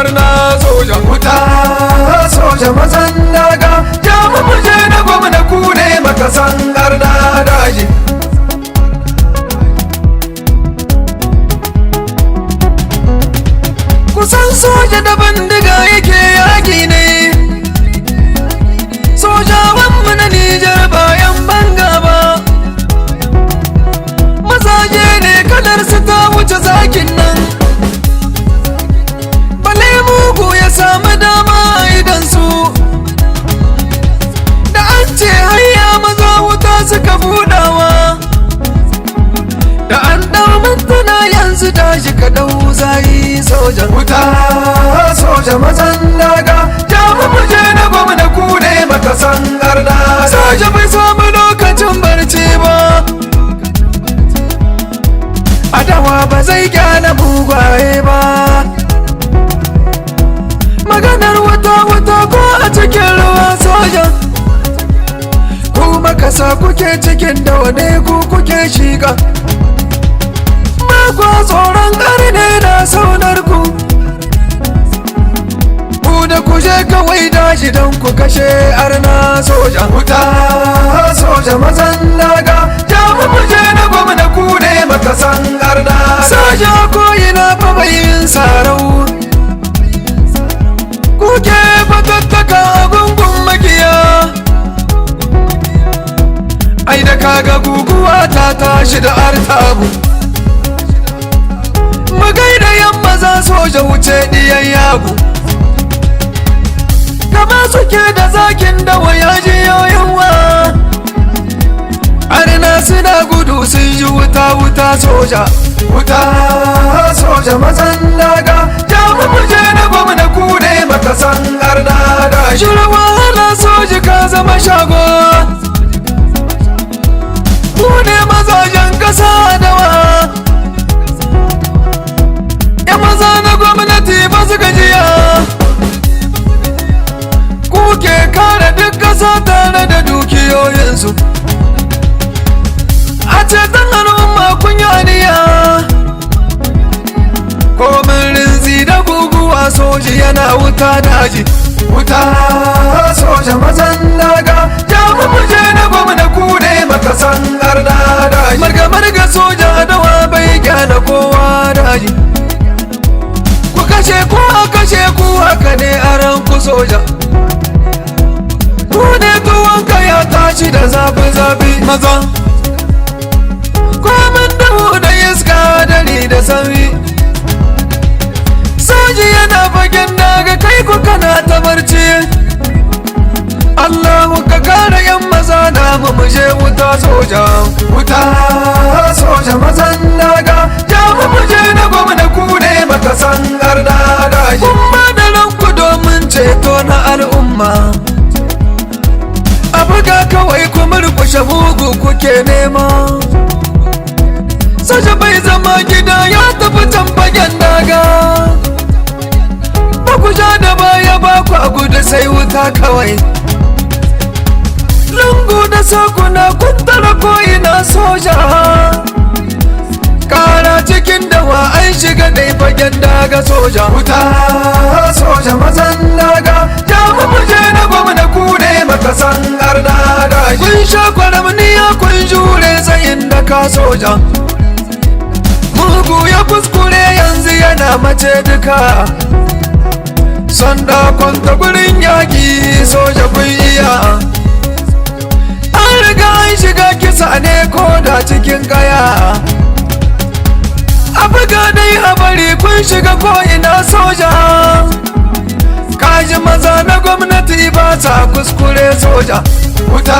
arna soja wuta soja mazan daga jamu muje na gwamna ku ne makasan arna daji kusan soja da bindiga yake yaki ne sojawanmu na Nijar bayan banga ba mazaje ne kalar su ta wuce zakin nan bale mugu ya samu dama a idansu da an ce hayya maza wuta suka budawa da an dau mintuna yanzu tashi ka dau zai sojan wuta soja mazan daga jamu muje na gwamna ku ne makasan arna soja bai samu lokacin barci ba adawa ba zai gyara mugwaye ba maganar wuta ko a cikin ruwa soja ku makasa kuke cikin da wane ku kuke shiga makwa tsoron ƙarni na saunar ku da kuje kawai daji don ku kashe arna soja wuta soja mazan daga jamu muje na gwamna ku ne makasan arna soja ko'ina fa bayin sarau kuke fatattaka gungun makiya ai da kaga guguwa ta tashi da artabu magaida yamma za soja wuce diyan yagu kama suke da zakin da waya jiyoyinwa arna suna gudu sun ji wuta soja wuta soja mazan daga jamu muje na gwamna ku ne makasan arna da shirin wahala soji ka zama shago ku ne mazajen kasa dawa ya maza na gwamnati ba su gajiya kuke kare duk ƙasa tare da dukiyoyinsu a ceton al'umma kun yi aniya komin rinzi da guguwa soji yana wuta daji wuta soja mazan daga jamu muje na gwamna ku ne makasan arna daji marga soja dawa bai gyana kowa daji ku kashe ku haka ne a ranku soja Kune tuwonka ya tashi da zafi maza komin duhu da iska dare da sauri soji yana fagen daga kai ku kana ta barci Allahu ka kare yan maza na muje wuta soja mazan daga jamu muje na gwamna ku ne makasan arna daji kuma da ranku domin ceto na al'umma buga kawai ku murkushe mugu kuke nema soja bai zama gida ya tafi tambagen daga ba ku sha da baya ba ku a gudu sai wuta kawai lungu da sakuna kun tara ko'ina soja kara cikin dawa an shiga dai fagen daga soja wuta soja mazan daga jamu muje na gwamna ku ne makasan arna daji kun sha kwaramniya kun jure tsayin daka soja mugu ya kuskure yanzu yana mace duka sanda kwanta gurin yaki soja kun iya an riga an shiga kisa ne ko da cikin kaya a buga dai a bari kun shiga ko'ina soja kaji maza na gwamnati ba ta kuskure soja wuta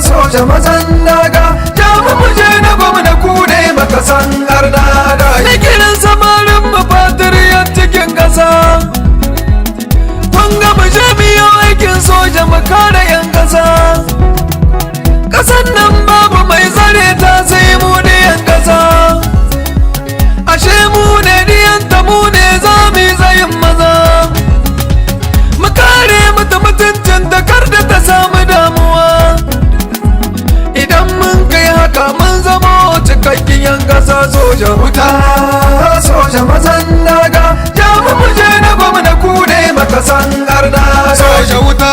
soja mazan daga jamu muje na gwamna ku ne makasan arna daji na kiran samarin mafatiriyar cikin ƙasa kun ga mu je biyo aikin soja mu kare yan ƙasa ƙasan nan babu mai zare ta sai mu ne yan ƙasa ashe mu ne diyanta mu ne za mu yi tsayin maza mu kare mata mutuncin da kar da ta samu damuwa idan mun kai haka mun zama cikakkin yan ƙasa soja wuta soja mazan daga jamu muje na maka san arna soja wuta